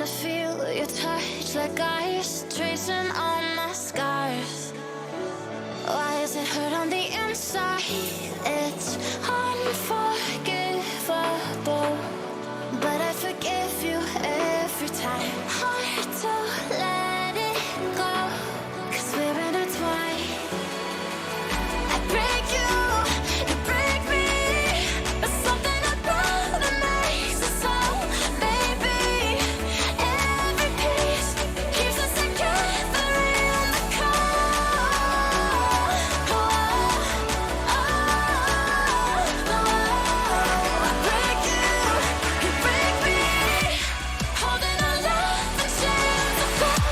I feel your touch like ice, tracing all my scars. Why is it hurt on the inside? It's unforgivable, but I forgive you every time. Hard to let it go, 'cause we're intertwined. I break you, you break me, but something about it makes us so, baby. Every piece keeps us together in the cold. I break you break me, holding our love in chains of gold.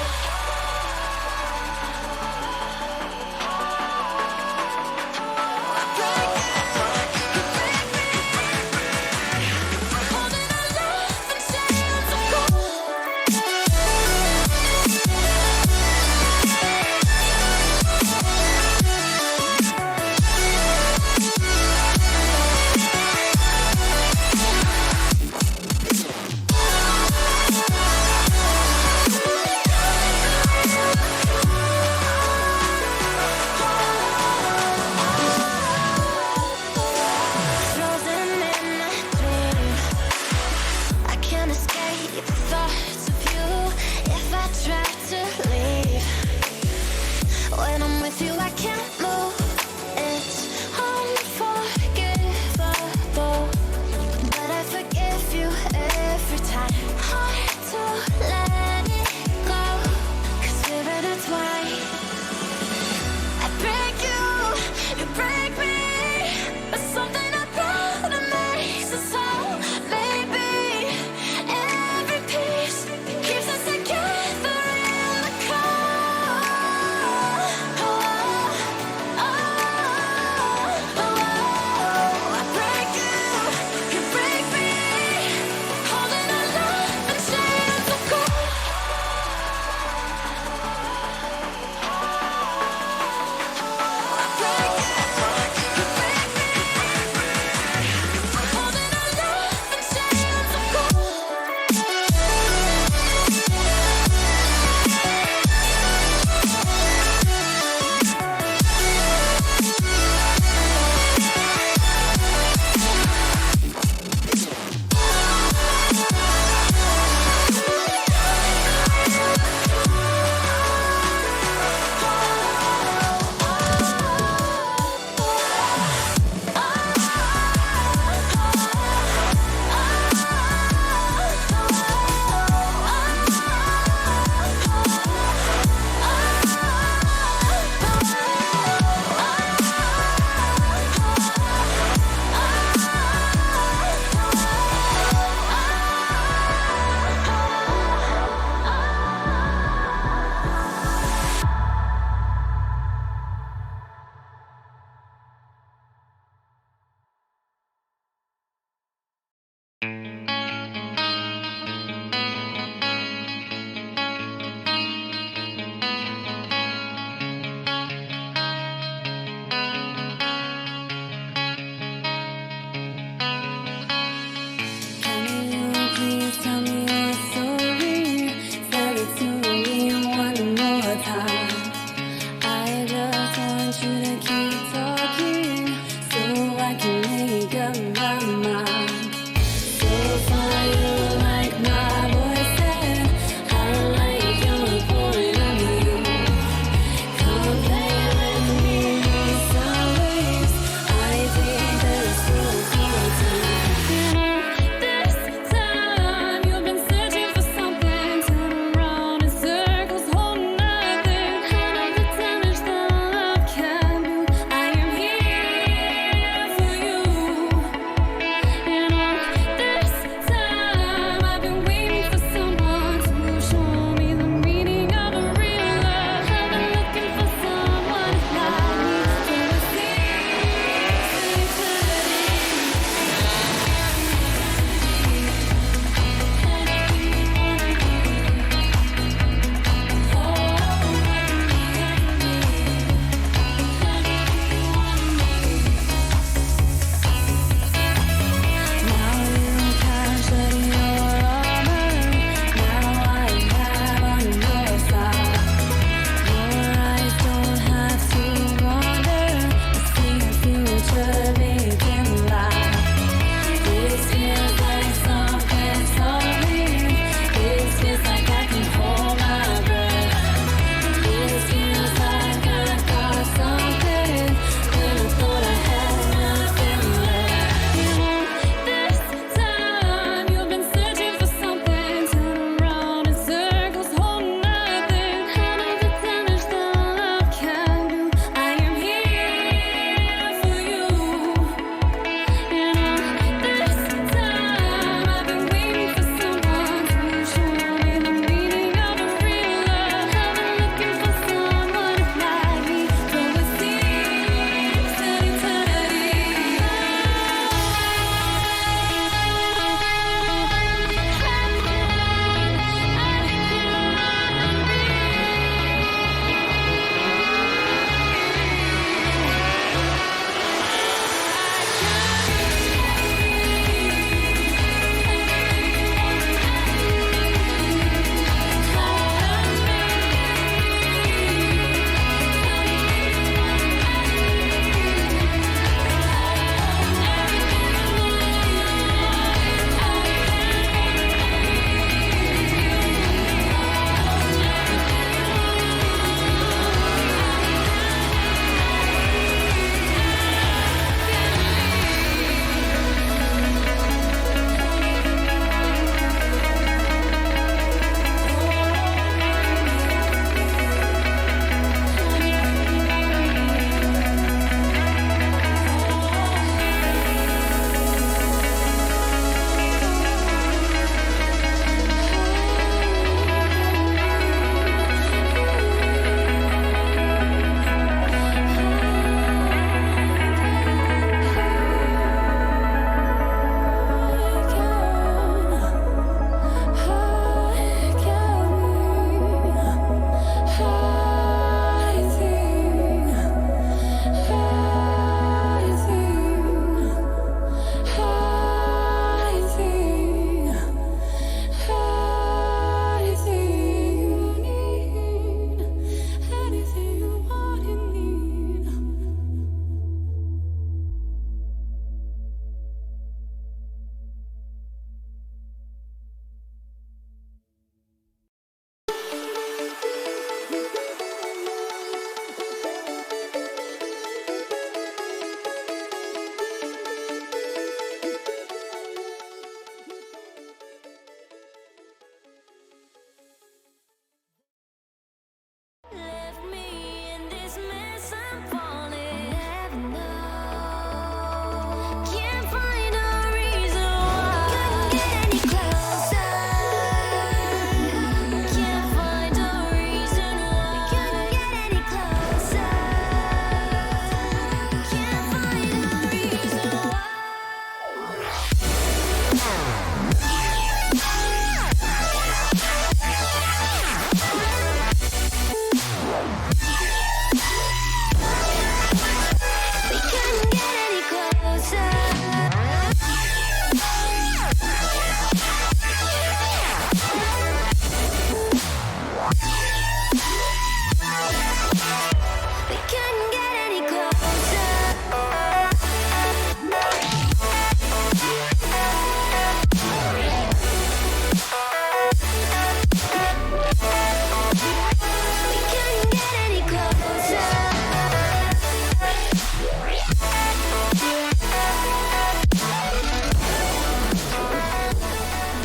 I break you break me, holding our love in chains of gold. Frozen in my dream, I can't escape the thoughts of you. If I try to leave, when I'm with you I can't move. It's unforgivable, but I forgive you every time. Hard to let it go, 'cause we're intertwined. I break you break me, but something about it makes us whole, baby. Every piece keeps us together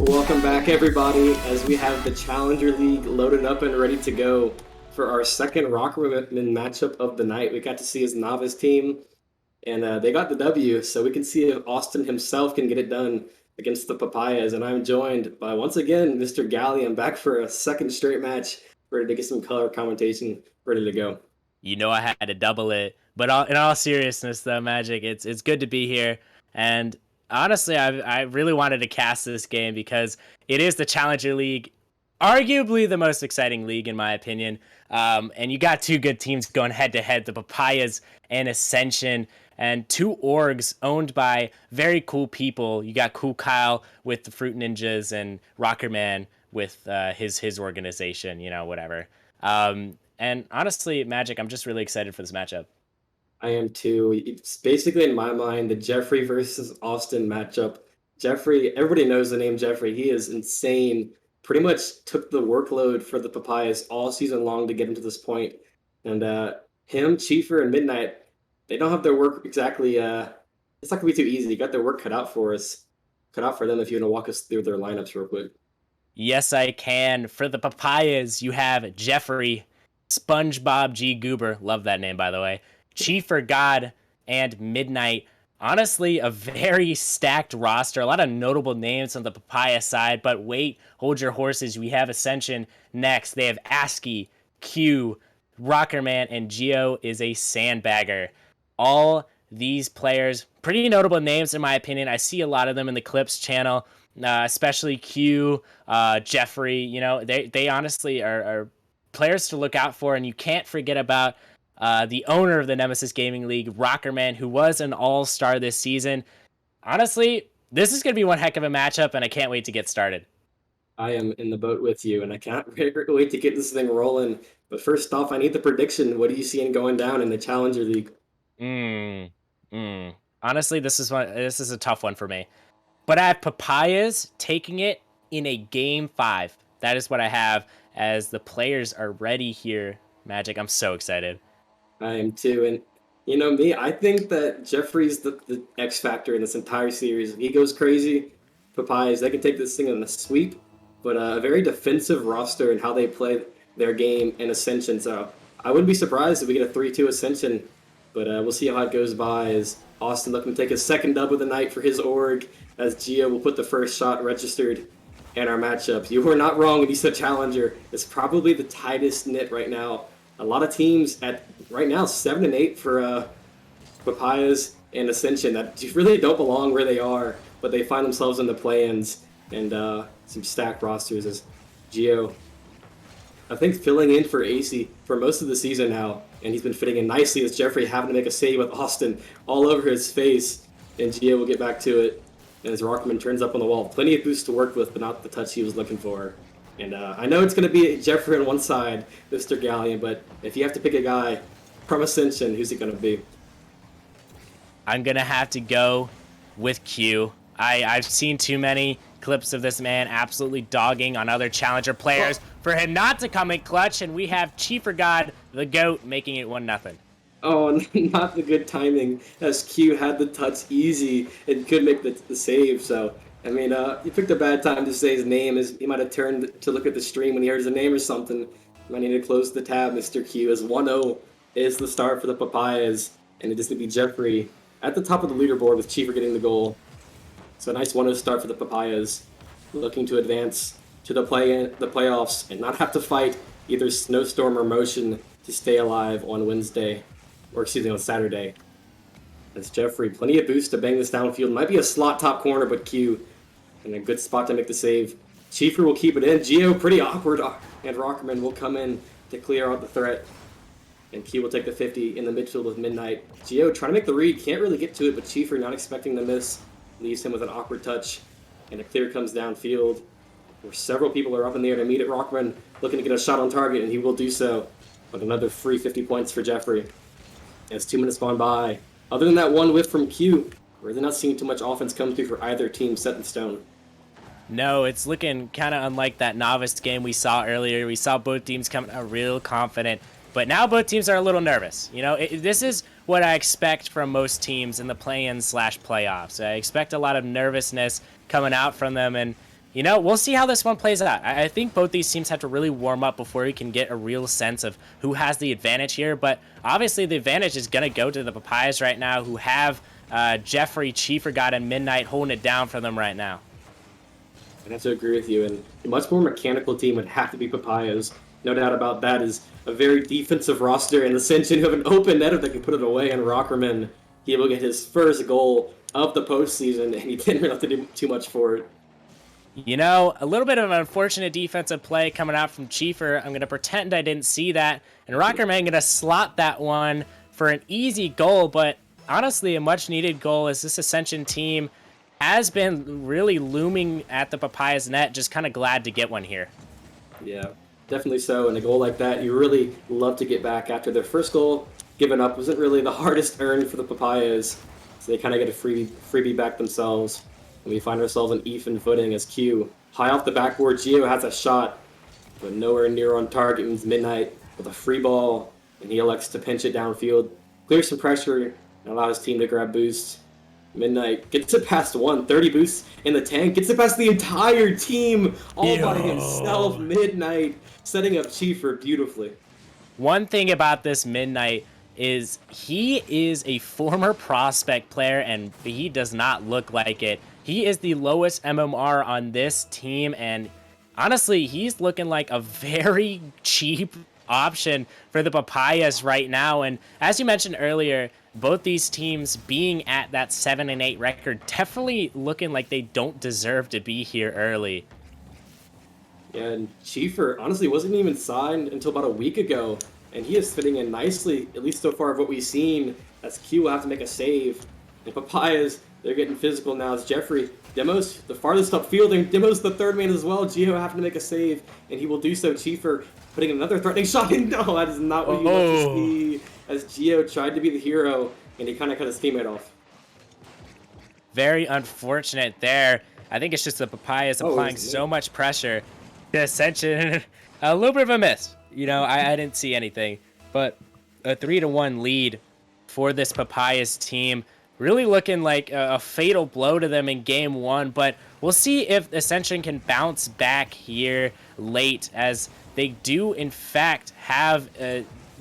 Welcome back, everybody, as we have the Challenger League loaded up and ready to go for our second Rockerman matchup of the night. We got to see his novice team, and they got the W, so we can see if Austin himself can get it done against the Papayas. And I'm joined by, once again, Mr. Galley. I'm back for a second straight match, ready to get some color commentation, ready to go. You know I had to double it. But in all seriousness, though, Magic, it's good to be here. And honestly, I really wanted to cast this game because it is the Challenger League, arguably the most exciting league in my opinion. And you got two good teams going head to head: the Papayas and Ascension, and two orgs owned by very cool people. You got Cool Kyle with the Fruit Ninjas and Rockerman with his organization. You know, whatever. And honestly, Magic, I'm just really excited for this matchup. I am too. It's basically, in my mind, the Jeffrey versus Austin matchup. Jeffrey, everybody knows the name Jeffrey. He is insane. Pretty much took the workload for the Papayas all season long to get him to this point. And him, Chiefer, and Midnight, they don't have their work exactly. It's not gonna be too easy. You got their work cut out for us. Cut out for them if you want to walk us through their lineups real quick. Yes, I can. For the Papayas, you have Jeffrey, SpongeBob G. Goober. Love that name, by the way. Chiefer God, and Midnight. Honestly, a very stacked roster. A lot of notable names on the Papaya side, but wait, hold your horses. We have Ascension next. They have ASCII, Q, Rockerman, and Geo is a sandbagger. All these players, pretty notable names in my opinion. I see a lot of them in the Clips channel, especially Q, Jeffrey. You know, they honestly are players to look out for, and you can't forget about the owner of the Nemesis Gaming League, Rockerman, who was an all-star this season. Honestly, this is going to be one heck of a matchup, and I can't wait to get started. I am in the boat with you, and I can't wait to get this thing rolling. But first off, I need the prediction. What are you seeing going down in the Challenger League? Honestly, this is a tough one for me. But I have Papayas taking it in a game 5. That is what I have as the players are ready here. Magic, I'm so excited. I am too, and you know me, I think that Jeffrey's the X factor in this entire series. If he goes crazy, Papayas, they can take this thing in a sweep, but a very defensive roster and how they play their game in Ascension. So I wouldn't be surprised if we get a 3-2 Ascension, but we'll see how it goes by as Austin looking to take his second dub of the night for his org, as Geo will put the first shot registered in our matchup. You were not wrong when you said Challenger. It's probably the tightest knit right now. A lot of teams at right now 7-8 for Papayas and Ascension that really don't belong where they are, but they find themselves in the play-ins and some stacked rosters as Geo, I think, filling in for AC for most of the season now, and he's been fitting in nicely as Jeffrey having to make a save with Austin all over his face, and Geo will get back to it. And as Rockman turns up on the wall, plenty of boost to work with, but not the touch he was looking for. And I know it's going to be Jeffrey on one side, Mr. Galleon, but if you have to pick a guy from Ascension, who's it going to be? I'm going to have to go with Q. I've seen too many clips of this man absolutely dogging on other Challenger players for him not to come in clutch, and we have Chiefer God, the GOAT, making it 1-0. Oh, not the good timing, as Q had the touch easy and could make the save, so... I mean, you picked a bad time to say his name, as he might have turned to look at the stream when he heard his name or something. Might need to close the tab, Mr. Q, as 1-0 is the start for the Papayas, and it is going to be Jeffrey at the top of the leaderboard with Chiefer getting the goal. So a nice 1-0 start for the Papayas, looking to advance to the playoffs and not have to fight either snowstorm or motion to stay alive on Wednesday, or excuse me, on Saturday. That's Jeffrey. Plenty of boost to bang this downfield. Might be a slot top corner, but Q in a good spot to make the save. Chiefer will keep it in. Geo pretty awkward, and Rockerman will come in to clear out the threat. And Q will take the 50 in the midfield with Midnight. Geo trying to make the read. Can't really get to it, but Chiefer, not expecting the miss, leaves him with an awkward touch. And a clear comes downfield, where several people are up in the air to meet it. Rockerman looking to get a shot on target, and he will do so. But another free 50 points for Jeffrey. As 2 minutes gone by. Other than that one whiff from Q, we're really not seeing too much offense come through for either team set in stone. No, it's looking kind of unlike that novice game we saw earlier. We saw both teams coming out real confident, but now both teams are a little nervous. You know, this is what I expect from most teams in the play-in/playoffs. I expect a lot of nervousness coming out from them, and We'll see how this one plays out. I think both these teams have to really warm up before we can get a real sense of who has the advantage here. But obviously the advantage is going to go to the Papayas right now, who have Jeffrey, Chief God, and Midnight holding it down for them right now. I have to agree with you. And a much more mechanical team would have to be Papayas. No doubt about that. Is a very defensive roster, and Ascension, who have an open netter that can put it away, and Rockerman, he will get his first goal of the postseason, and he didn't really have to do too much for it. A little bit of an unfortunate defensive play coming out from Chiefer. I'm going to pretend I didn't see that. And Rockerman going to slot that one for an easy goal, but honestly, a much-needed goal as this Ascension team has been really looming at the Papayas net. Just kind of glad to get one here. Yeah, definitely so. And a goal like that, you really love to get back after their first goal given up wasn't really the hardest earned for the Papayas. So they kind of get a freebie back themselves. And we find ourselves on even footing as Q. High off the backboard, Gio has a shot, but nowhere near on target. Means Midnight with a free ball, and he elects to pinch it downfield. Clears some pressure and allows his team to grab boosts. Midnight gets it past 30 boosts in the tank, gets it past the entire team all by himself. Midnight setting up Chiefer beautifully. One thing about this Midnight is he is a former prospect player, and he does not look like it. He is the lowest MMR on this team, and honestly, he's looking like a very cheap option for the Papayas right now. And as you mentioned earlier, both these teams being at that 7-8 record, definitely looking like they don't deserve to be here early. Yeah, and Chiefer honestly wasn't even signed until about a week ago, and he is fitting in nicely, at least so far of what we've seen, as Q will have to make a save. And Papayas, they're getting physical now as Jeffrey. Demos, the farthest up fielding. Demos, the third man as well. Gio having to make a save, and he will do so. Chiefer putting another threatening shot in. No, that is not what you want to see. As Gio tried to be the hero, and he kind of cut his teammate off. Very unfortunate there. I think it's just the Papayas applying so much pressure to Ascension. A little bit of a miss. I didn't see anything. But a 3-1 lead for this Papayas team. Really looking like a fatal blow to them in game one. But we'll see if Ascension can bounce back here late, as they do, in fact, have...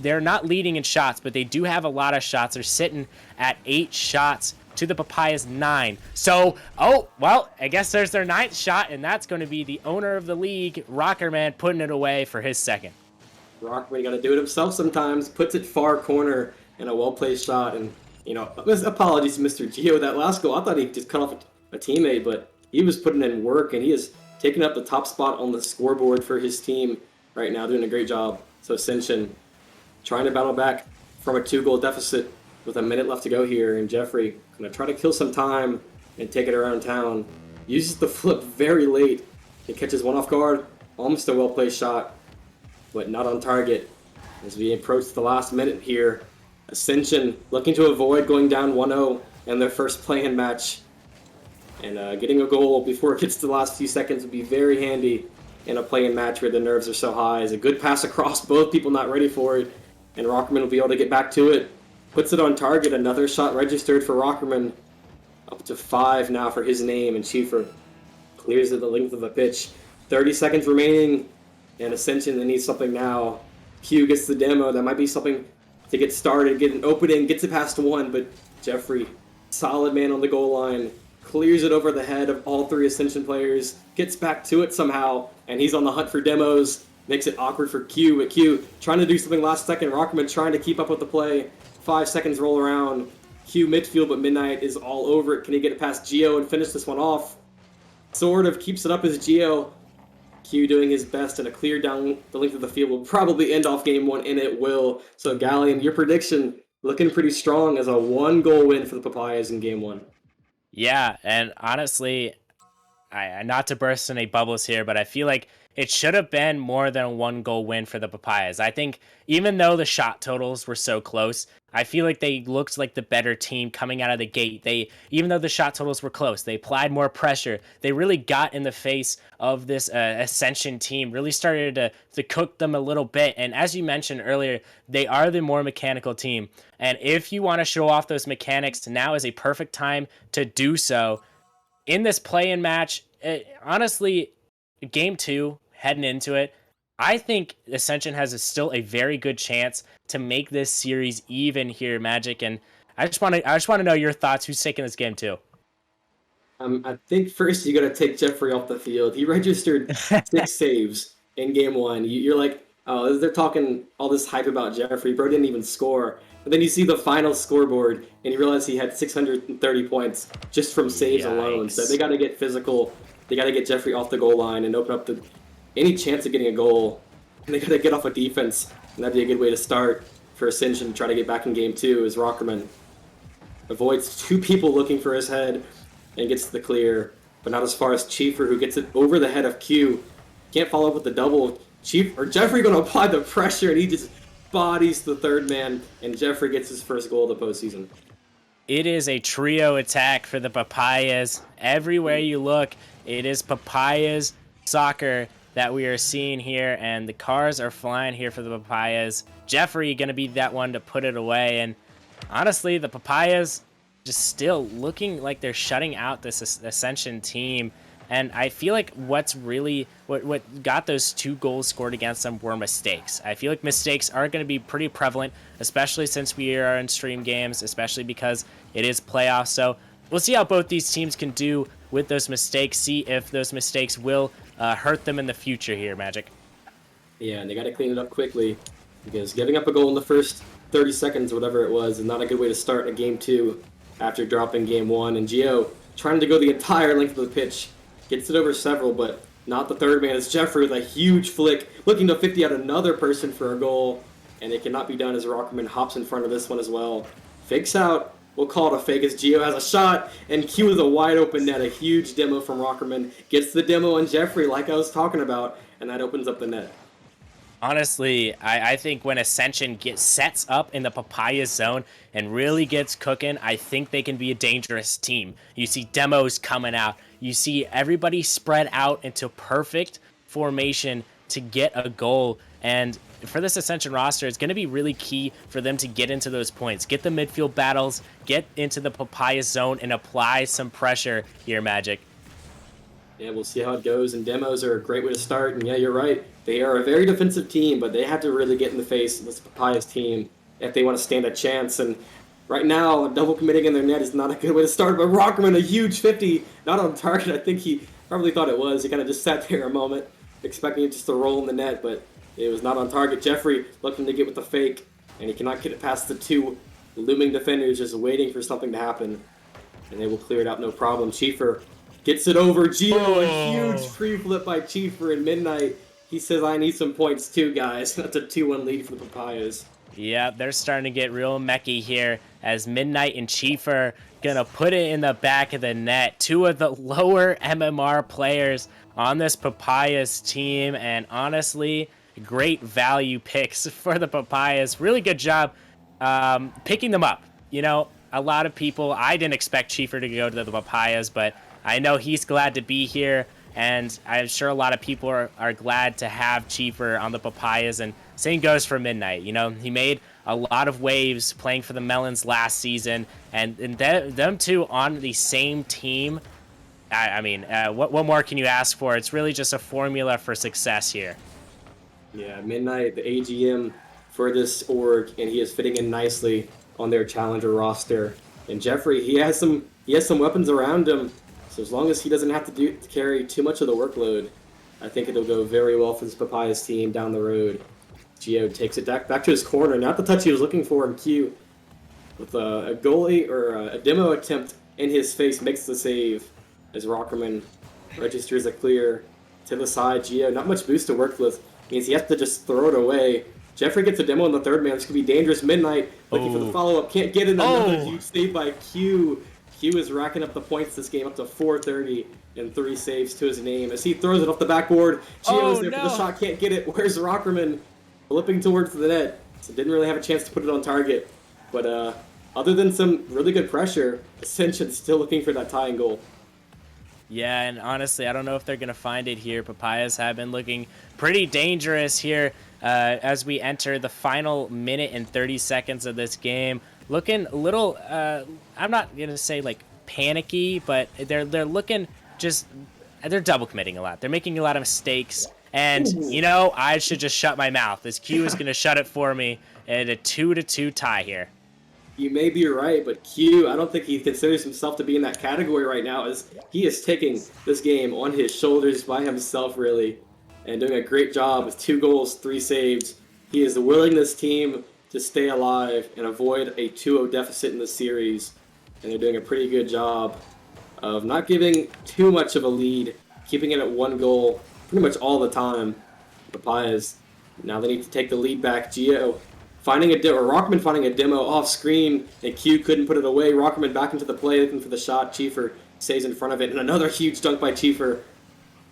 they're not leading in shots, but they do have a lot of shots. They're sitting at 8 shots to the Papayas 9. So, I guess there's their 9th shot, and that's going to be the owner of the league, Rockerman, putting it away for his second. Rockerman got to do it himself sometimes. Puts it far corner in a well-placed shot. And, apologies to Mr. Gio. That last goal, I thought he just cut off a teammate, but he was putting in work, and he is taking up the top spot on the scoreboard for his team right now, doing a great job. So Ascension trying to battle back from a 2-goal deficit with a minute left to go here, and Jeffrey going to try to kill some time and take it around town. Uses the flip very late. He catches one off guard, almost a well-placed shot, but not on target. As we approach the last minute here, Ascension looking to avoid going down 1-0 in their first play-in match. And getting a goal before it gets to the last few seconds would be very handy in a play-in match where the nerves are so high. As a good pass across, both people not ready for it, and Rockerman will be able to get back to it. Puts it on target, another shot registered for Rockerman. Up to 5 now for his name, and Chiefer clears it the length of the pitch. 30 seconds remaining, and Ascension, they need something now. Q gets the demo, that might be something to get started, get an opening, gets it past 1, but Jeffrey, solid man on the goal line, clears it over the head of all 3 Ascension players, gets back to it somehow, and he's on the hunt for demos. Makes it awkward for Q, but Q trying to do something last second. Rockerman trying to keep up with the play. 5 seconds roll around. Q midfield, but Midnight is all over it. Can he get it past Gio and finish this one off? Sort of keeps it up as Gio. Q doing his best, and a clear down the length of the field will probably end off game 1, and it will. So Galleon, your prediction looking pretty strong as a 1-goal win for the Papayas in game 1. Yeah, and honestly, not to burst any bubbles here, but I feel like it should have been more than a 1-goal win for the Papayas. I think even though the shot totals were so close, I feel like they looked like the better team coming out of the gate. Even though the shot totals were close, they applied more pressure. They really got in the face of this Ascension team, really started to cook them a little bit. And as you mentioned earlier, they are the more mechanical team. And if you want to show off those mechanics, now is a perfect time to do so. In this play-in match, honestly, game 2, heading into it, I think Ascension has still a very good chance to make this series even here, Magic. And I just want to know your thoughts. Who's taking this game 2? I think first you got to take Jeffrey off the field. He registered 6 saves in game 1. You're like, oh, they're talking all this hype about Jeffrey. Bro didn't even score. But then you see the final scoreboard, and you realize he had 630 points just from saves alone. So Yikes. they got to get physical. They got to get Jeffrey off the goal line and open up any chance of getting a goal. And they got to get off a defense, and that'd be a good way to start for Ascension to try to get back in game 2 as Rockerman avoids 2 people looking for his head and gets to the clear, but not as far as Chiefer, who gets it over the head of Q. Can't follow up with the double. Jeffrey going to apply the pressure, and he just bodies the third man, and Jeffrey gets his first goal of the postseason. It is a trio attack for the Papayas. Everywhere you look, it is Papayas soccer that we are seeing here, and the cars are flying here for the Papayas. Jeffrey going to be that one to put it away, and honestly, the Papayas just still looking like they're shutting out this Ascension team. And I feel like what got those 2 goals scored against them were mistakes. I feel like mistakes are going to be pretty prevalent, especially since we are in stream games, especially because it is playoffs. So we'll see how both these teams can do with those mistakes, see if those mistakes will hurt them in the future here, Magic. Yeah, and they got to clean it up quickly, because giving up a goal in the first 30 seconds, whatever it was, is not a good way to start a game 2 after dropping game 1. And Gio trying to go the entire length of the pitch. Gets it over several, but not the third man. It's Jeffrey with a huge flick, looking to 50 out another person for a goal, and it cannot be done as Rockerman hops in front of this one as well. Fakes out. We'll call it a fake as Gio has a shot, and Q with a wide open net. A huge demo from Rockerman. Gets the demo on Jeffrey, like I was talking about, and that opens up the net. Honestly, I think when Ascension sets up in the Papaya zone and really gets cooking, I think they can be a dangerous team. You see demos coming out. You see everybody spread out into perfect formation to get a goal. And for this Ascension roster, it's going to be really key for them to get into those points. Get the midfield battles, get into the Papaya zone, and apply some pressure here, Magic. Yeah, we'll see how it goes, and demos are a great way to start. And yeah, you're right. They are a very defensive team, but they have to really get in the face of this Papayas team if they want to stand a chance. And right now, double committing in their net is not a good way to start. But Rockerman, a huge 50, not on target. I think he probably thought it was. He kind of just sat there a moment, expecting it just to roll in the net, but it was not on target. Jeffrey looking to get with the fake, and he cannot get it past the 2 looming defenders, just waiting for something to happen. And they will clear it out, no problem. Chiefer gets it over. Gio, a huge free flip by Chiefer in Midnight. He says, I need some points too, guys. That's a 2-1 lead for the Papayas. Yeah, they're starting to get real messy here as Midnight and Chiefer gonna put it in the back of the net. 2 of the lower MMR players on this Papayas team, and honestly, great value picks for the Papayas. Really good job picking them up. You know, a lot of people, I didn't expect Chiefer to go to the Papayas, but I know he's glad to be here, and I'm sure a lot of people are glad to have Chiefer on the Papayas, and same goes for Midnight. You know, he made a lot of waves playing for the Melons last season, and them 2 on the same team, I mean, what more can you ask for? It's really just a formula for success here. Yeah, Midnight, the AGM for this org, and he is fitting in nicely on their challenger roster. And Jeffrey, he has some weapons around him. So as long as he doesn't have to carry too much of the workload, I think it'll go very well for this Papayas team down the road. Gio takes it back to his corner. Not the touch he was looking for in Q. With a goalie or a demo attempt in his face, makes the save as Rockerman registers a clear to the side. Gio, not much boost to work with. Means he has to just throw it away. Jeffrey gets a demo in the third man. This could be dangerous. Midnight looking for the follow-up. Can't get it. Another huge save by Q. Q is racking up the points this game, up to 430 and 3 saves to his name. As he throws it off the backboard, Gio is there for the shot, can't get it. Where's Rockerman? Flipping towards the net. So didn't really have a chance to put it on target. But other than some really good pressure, Ascension still looking for that tying goal. Yeah, and honestly, I don't know if they're going to find it here. Papayas have been looking pretty dangerous here as we enter the final minute and 30 seconds of this game. Looking a little, I'm not going to say like panicky, but they're looking just they're double committing a lot. They're making a lot of mistakes. And, you know, I should just shut my mouth. This Q is going to shut it for me. And a 2-2 tie here. You may be right, but Q, I don't think he considers himself to be in that category right now, as he is taking this game on his shoulders by himself, really, and doing a great job with 2 goals, 3 saves. He is willing this team to stay alive and avoid a 2-0 deficit in the series, and they're doing a pretty good job of not giving too much of a lead, keeping it at 1 goal pretty much all the time. Papayas, now they need to take the lead back. Gio finding a Rockman finding a demo off screen, and Q couldn't put it away. Rockman back into the play, looking for the shot. Chiefer stays in front of it, and another huge dunk by Chiefer.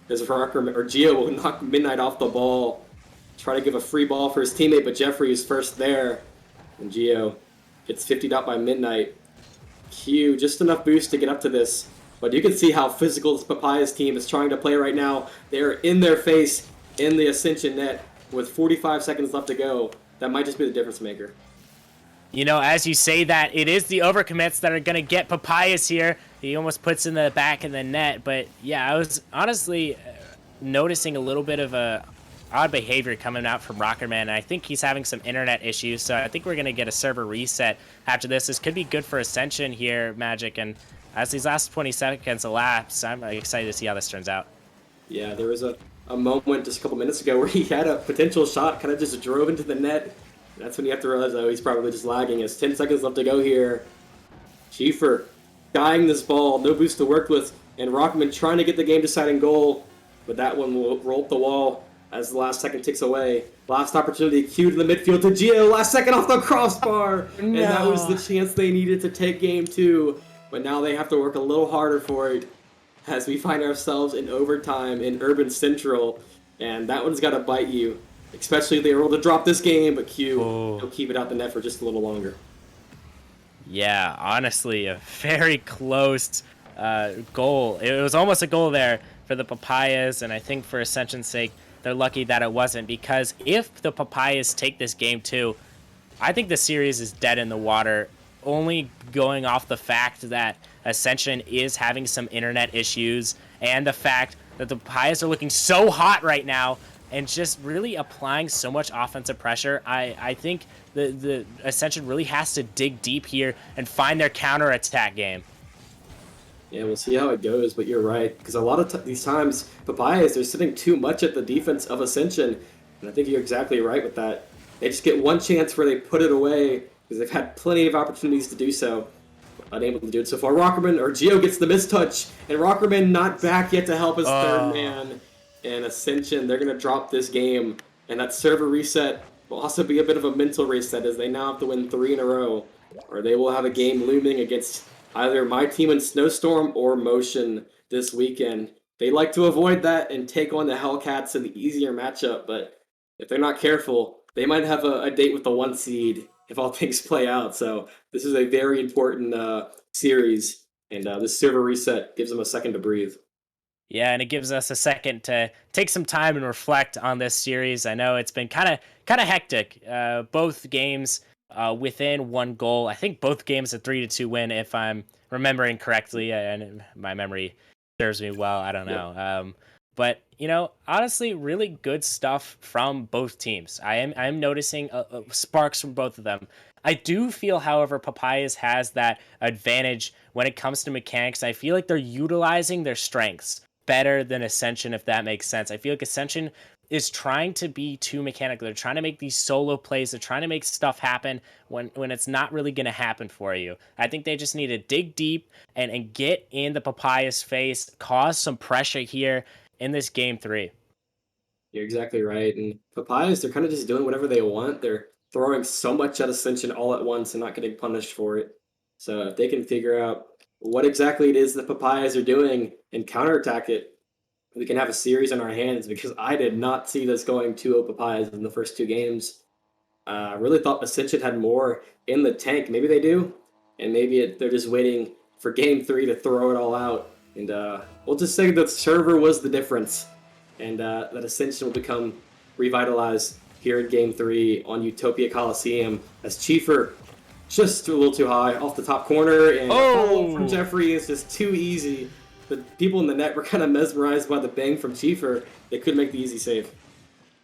As Gio will knock Midnight off the ball, try to give a free ball for his teammate, but Jeffrey is first there, and Gio gets 50'd out by Midnight. Q, just enough boost to get up to this, but you can see how physical this Papayas team is trying to play right now. They're in their face in the Ascension net with 45 seconds left to go. That might just be the difference maker. You know, as you say that, it is the overcommits that are going to get Papayas here. He almost puts in the back of the net. But, yeah, I was honestly noticing a little bit of a odd behavior coming out from Rockerman. And I think he's having some internet issues. So I think we're going to get a server reset after this. This could be good for Ascension here, Magic. And as these last 20 seconds elapse, I'm excited to see how this turns out. Yeah, there was a moment just a couple minutes ago where he had a potential shot, kind of just drove into the net. That's when you have to realize, oh, he's probably just lagging. It's 10 seconds left to go here. Chiefer guying this ball, no boost to work with, and Rockman trying to get the game-deciding goal, but that one will roll up the wall as the last second ticks away. Last opportunity, Q to the midfield to Gio, last second off the crossbar, and that was the chance they needed to take game 2, but now they have to work a little harder for it, as we find ourselves in overtime in Urban Central, and that one's got to bite you, especially if they were able to drop this game, but Q will keep it out the net for just a little longer. Yeah, honestly, a very close goal. It was almost a goal there for the Papayas, and I think for Ascension's sake, they're lucky that it wasn't, because if the Papayas take this game too, I think the series is dead in the water, only going off the fact that Ascension is having some internet issues and the fact that the Papayas are looking so hot right now and just really applying so much offensive pressure. I think the Ascension really has to dig deep here and find their counter-attack game. Yeah, we'll see how it goes, but you're right, because a lot of these times, Papayas, they're sitting too much at the defense of Ascension, and I think you're exactly right with that. They just get one chance where they put it away, because they've had plenty of opportunities to do so. Unable to do it so far. Gio gets the mistouch, and Rockerman not back yet to help his third man. And Ascension, they're going to drop this game, and that server reset will also be a bit of a mental reset, as they now have to win 3 in a row, or they will have a game looming against either my team in Snowstorm or Motion this weekend. They like to avoid that and take on the Hellcats in the easier matchup, but if they're not careful, they might have a date with the 1 seed if all things play out. So this is a very important series, and this server reset gives them a second to breathe. Yeah, and it gives us a second to take some time and reflect on this series. I know it's been kind of hectic. Both games within 1 goal. I think both games a 3-2 win, if I'm remembering correctly, and my memory serves me well. I don't know. Yep. But you know, honestly, really good stuff from both teams. I'm noticing sparks from both of them. I do feel, however, Papayas has that advantage when it comes to mechanics. I feel like they're utilizing their strengths better than Ascension, if that makes sense. I feel like Ascension is trying to be too mechanical. They're trying to make these solo plays. They're trying to make stuff happen when it's not really going to happen for you. I think they just need to dig deep and get in the Papayas' face, cause some pressure here in this game 3. You're exactly right. And Papayas, they're kind of just doing whatever they want. They're throwing so much at Ascension all at once and not getting punished for it. So if they can figure out what exactly it is the Papayas are doing and counterattack it, we can have a series in our hands, because I did not see this going 2-0 Papayas in the first 2 games. I really thought Ascension had more in the tank. Maybe they do, and maybe they're just waiting for game 3 to throw it all out. And we'll just say that server was the difference, and that Ascension will become revitalized here in game 3 on Utopia Coliseum, as Chiefer just a little too high off the top corner, and from Jeffrey is just too easy. the people in the net were kind of mesmerized by the bang from Chieffer. They couldn't make the easy save.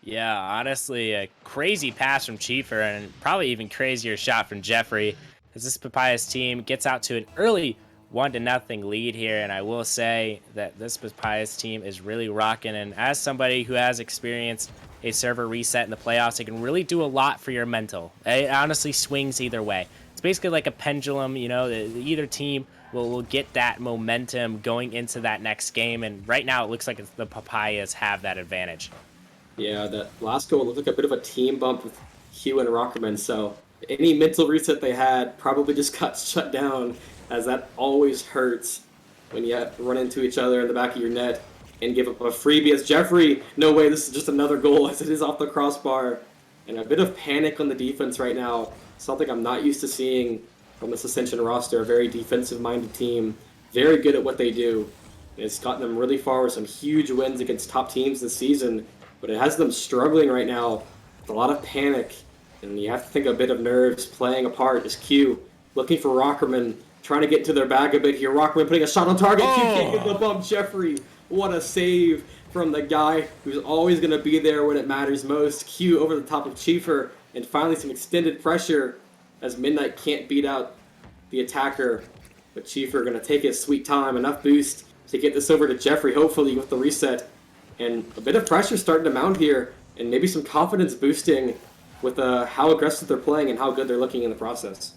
Yeah, honestly, a crazy pass from Chieffer and probably even crazier shot from Jeffrey as this Papayas team gets out to an early 1-0 lead here. And I will say that this Papayas team is really rocking. And as somebody who has experienced a server reset in the playoffs, it can really do a lot for your mental. It honestly swings either way. It's basically like a pendulum, you know, either team will get that momentum going into that next game. And right now it looks like the Papayas have that advantage. Yeah, that last goal looked like a bit of a team bump with Hugh and Rockerman, so any mental reset they had probably just got shut down, as that always hurts when you run into each other in the back of your net and give up a freebie. As Jeffrey, no way, this is just another goal as it is off the crossbar. And a bit of panic on the defense right now, something I'm not used to seeing from this Ascension roster, a very defensive-minded team, very good at what they do. It's gotten them really far with some huge wins against top teams this season, but it has them struggling right now with a lot of panic, and you have to think a bit of nerves playing a part as Q looking for Rockerman, trying to get into their bag a bit here. Rockerman putting a shot on target. Q can't get the bump. Jeffrey, what a save from the guy who's always going to be there when it matters most. Q over the top of Chieffer, and finally some extended pressure as Midnight can't beat out the attacker. But Chieffer going to take his sweet time, enough boost to get this over to Jeffrey, hopefully with the reset. And a bit of pressure starting to mount here, and maybe some confidence boosting with how aggressive they're playing and how good they're looking in the process.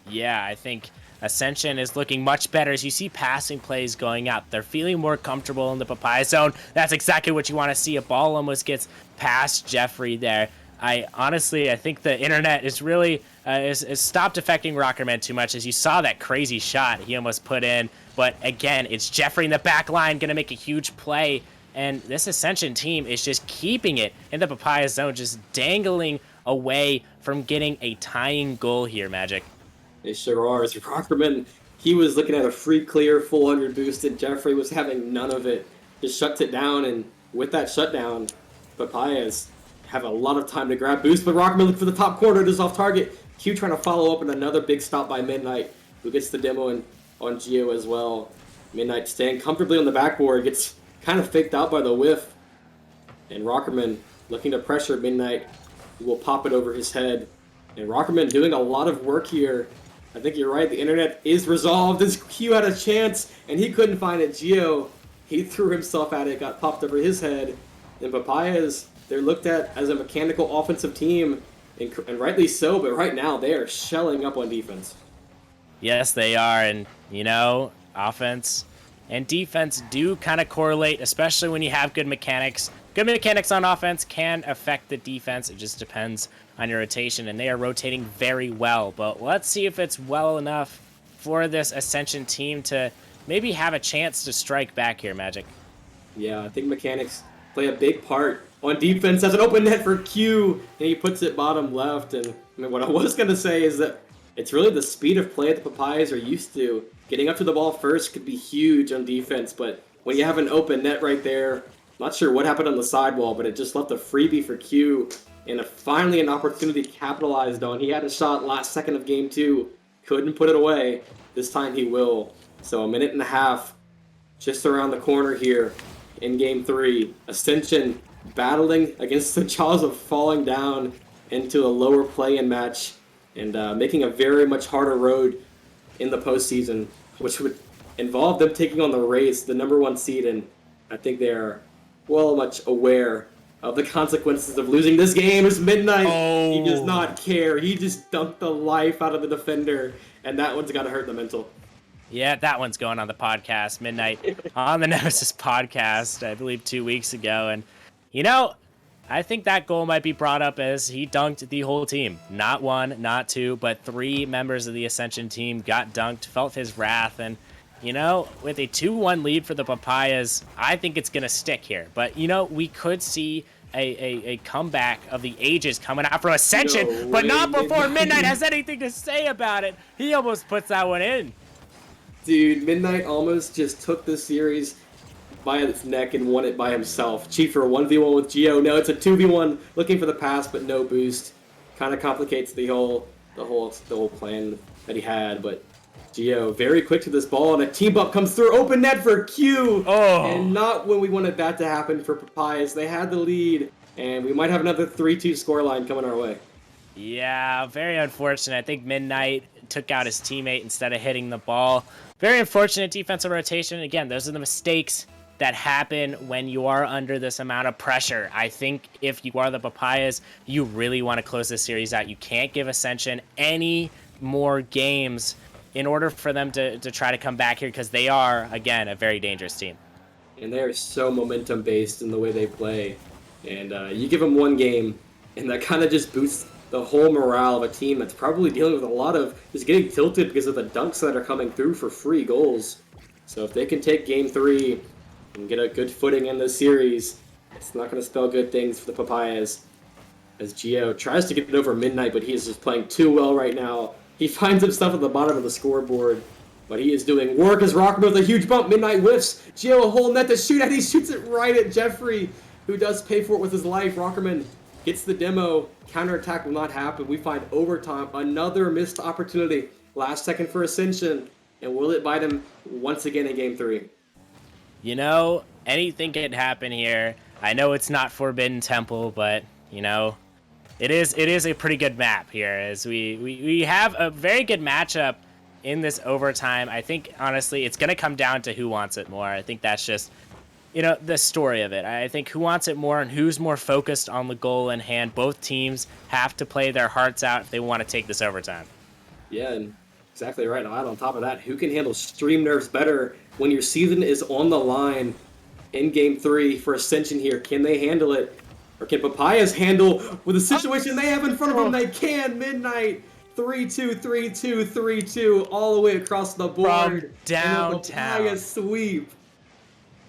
Yeah, I think Ascension is looking much better as you see passing plays going up. They're feeling more comfortable in the Papaya zone. That's exactly what you want to see. A ball almost gets past Jeffrey there. I think the internet is really is stopped affecting Rockerman too much, as you saw that crazy shot he almost put in. But again, it's Jeffrey in the back line going to make a huge play. And this Ascension team is just keeping it in the Papaya zone, just dangling away from getting a tying goal here, Magic. They sure are. As Rockerman, he was looking at a free clear, full 100 boosted. Jeffrey was having none of it. Just shuts it down, and with that shutdown, Papayas have a lot of time to grab boost, but Rockerman looking for the top corner, just off target. Q trying to follow up, and another big stop by Midnight, who gets the demo on Geo as well. Midnight staying comfortably on the backboard, gets kind of faked out by the whiff, and Rockerman looking to pressure Midnight, who will pop it over his head. And Rockerman doing a lot of work here. I think you're right, the internet is resolved as Q had a chance, and he couldn't find it. Geo, he threw himself at it, got popped over his head. And Papayas, they're looked at as a mechanical offensive team, and rightly so, but right now they are shelling up on defense. Yes, they are, and, you know, offense and defense do kind of correlate, especially when you have good mechanics. Good mechanics on offense can affect the defense. It just depends on your rotation, and they are rotating very well. But let's see if it's well enough for this Ascension team to maybe have a chance to strike back here, Magic. Yeah, I think mechanics play a big part on defense. As an open net for Q, and he puts it bottom left. And I mean, what I was going to say is that it's really the speed of play that the Papayas are used to. Getting up to the ball first could be huge on defense, but when you have an open net right there, not sure what happened on the sidewall, but it just left a freebie for Q, and finally an opportunity capitalized on. He had a shot last second of game 2, couldn't put it away. This time he will. So a minute and a half just around the corner here in game 3. Ascension battling against the jaws of falling down into a lower play-in match, and making a very much harder road in the postseason, which would involve them taking on the Rays, the number 1 seed, and I think they are well much aware of the consequences of losing this game. It's Midnight. Oh. He does not care. He just dunked the life out of the defender, and that one's got to hurt the mental. Yeah, that one's going on the podcast, Midnight, on the Nemesis podcast, I believe 2 weeks ago. And, you know, I think that goal might be brought up as he dunked the whole team. Not 1, not 2, but 3 members of the Ascension team got dunked, felt his wrath, and, you know, with a 2-1 lead for the Papayas, I think it's going to stick here. But, you know, we could see a comeback of the ages coming out from Ascension, No but way, not before Midnight has anything to say about it. He almost puts that one in. Dude, Midnight almost just took this series by its neck and won it by himself. Chieffer 1v1 with Geo. No, it's a 2v1 looking for the pass, but no boost. Kind of complicates the whole plan that he had, but Gio very quick to this ball, and a team bump comes through. Open net for Q! Oh. And not when we wanted that to happen for Papayas. They had the lead, and we might have another 3-2 scoreline coming our way. Yeah, very unfortunate. I think Midnight took out his teammate instead of hitting the ball. Very unfortunate defensive rotation. Again, those are the mistakes that happen when you are under this amount of pressure. I think if you are the Papayas, you really want to close this series out. You can't give Ascension any more games in order for them to try to come back here, because they are, again, a very dangerous team. And they are so momentum based in the way they play. And you give them one game, and that kind of just boosts the whole morale of a team that's probably dealing with a lot of just getting tilted because of the dunks that are coming through for free goals. So if they can take game 3 and get a good footing in this series, it's not going to spell good things for the Papayas. As Gio tries to get it over Midnight, but he is just playing too well right now. He finds himself at the bottom of the scoreboard, but he is doing work as Rockman with a huge bump. Midnight whiffs. Gio a whole net to shoot at. He shoots it right at Jeffrey, who does pay for it with his life. Rockerman gets the demo. Counterattack will not happen. We find overtime. Another missed opportunity. Last second for Ascension. And will it bite him once again in game 3? You know, anything can happen here. I know it's not Forbidden Temple, but, you know, it is a pretty good map here, as we have a very good matchup in this overtime. I think, honestly, it's going to come down to who wants it more. I think that's just, you know, the story of it. I think who wants it more and who's more focused on the goal in hand. Both teams have to play their hearts out if they want to take this overtime. Yeah, and exactly right. On top of that, who can handle stream nerves better when your season is on the line in game 3 for Ascension here? Can they handle it? Or can Papayas handle with the situation they have in front of them? They can. Midnight 3-2, 3-2, 3-2 all the way across the board. From downtown. And the Papayas sweep.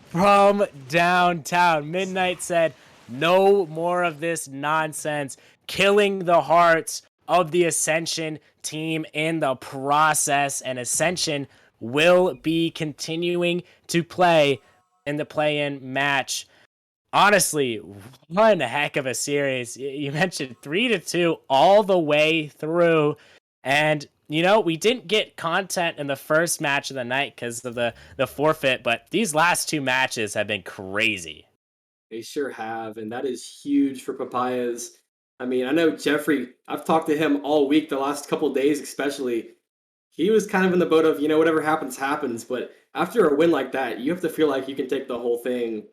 From downtown. Midnight said, no more of this nonsense, killing the hearts of the Ascension team in the process, and Ascension will be continuing to play in the play-in match. Honestly, one heck of a series. You mentioned 3-2 all the way through, and you know, we didn't get content in the first match of the night because of the forfeit, but these last 2 matches have been crazy. They sure have, and that is huge for Papayas. I mean, I know Jeffrey, I've talked to him all week, the last couple days especially. He was kind of in the boat of, you know, whatever happens, happens. But after a win like that, you have to feel like you can take the whole thing.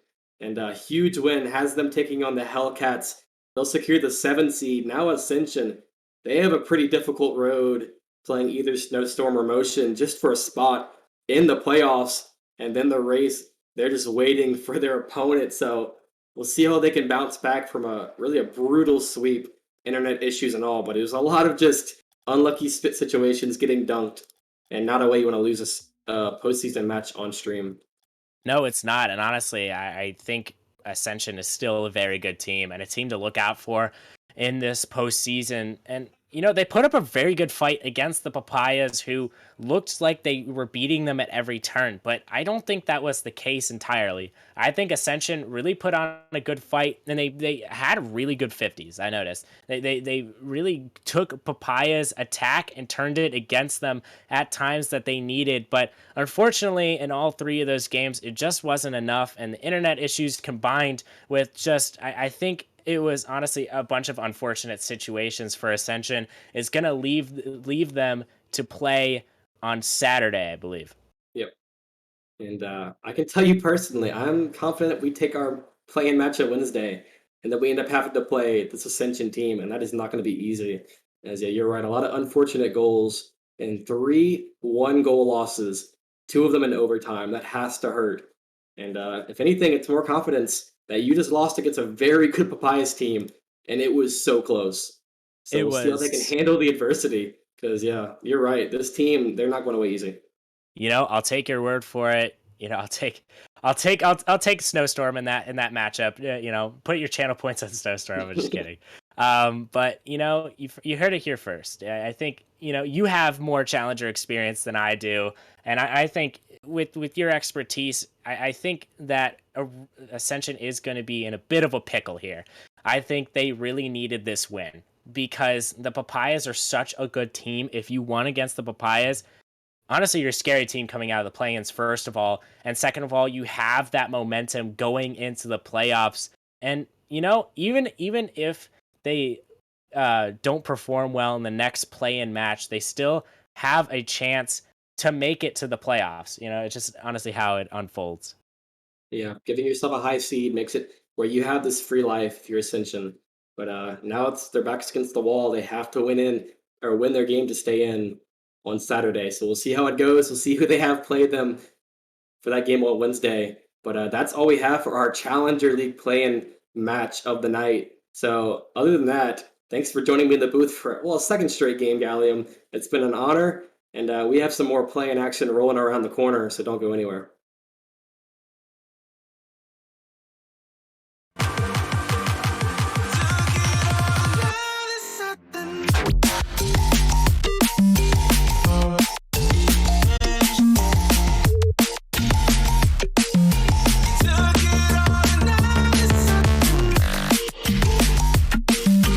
And a huge win has them taking on the Hellcats. They'll secure the 7th seed. Now Ascension, they have a pretty difficult road playing either Snowstorm or Motion just for a spot in the playoffs. And then the race, they're just waiting for their opponent. So we'll see how they can bounce back from a really a brutal sweep, internet issues and all. But it was a lot of just unlucky spit situations getting dunked, and not a way you want to lose a postseason match on stream. No, it's not. And honestly, I think Ascension is still a very good team and a team to look out for in this postseason. And, you know, they put up a very good fight against the Papayas, who looked like they were beating them at every turn. But I don't think that was the case entirely. I think Ascension really put on a good fight, and they had really good 50s, I noticed. They really took Papayas' attack and turned it against them at times that they needed. But unfortunately, in all 3 of those games, it just wasn't enough. And the internet issues combined with just, I think, it was honestly a bunch of unfortunate situations for Ascension is going to leave them to play on Saturday, I believe. Yep. And I can tell you personally, I'm confident we take our play-in matchup Wednesday, and that we end up having to play this Ascension team, and that is not going to be easy. As yeah, you're right, a lot of unfortunate goals and 3 one-goal losses, 2 of them in overtime. That has to hurt. And if anything, it's more confidence that you just lost against a very good Papayas team, and it was so close. So we'll see how they can handle the adversity. Because yeah, you're right. This team, they're not going away easy. You know, I'll take your word for it. You know, I'll take Snowstorm in that matchup. You know, put your channel points on Snowstorm. I'm just kidding. But you know, you heard it here first. I think, you know, you have more Challenger experience than I do, and I think with your expertise, I think that Ascension is going to be in a bit of a pickle here. I think they really needed this win because the Papayas are such a good team. If you won against the Papayas, honestly, you're a scary team coming out of the play-ins, first of all. And second of all, you have that momentum going into the playoffs. And, even if they don't perform well in the next play-in match, they still have a chance to make it to the playoffs. It's just honestly how it unfolds. Yeah, giving yourself a high seed makes it where you have this free life if you're Ascension. But now it's their backs against the wall. They have to win their game to stay in on Saturday. So we'll see how it goes. We'll see who they have played them for that game on Wednesday. But that's all we have for our Challenger League play-in match of the night. So other than that, thanks for joining me in the booth for a second straight game, Gallium. It's been an honor, and we have some more play-in action rolling around the corner. So don't go anywhere.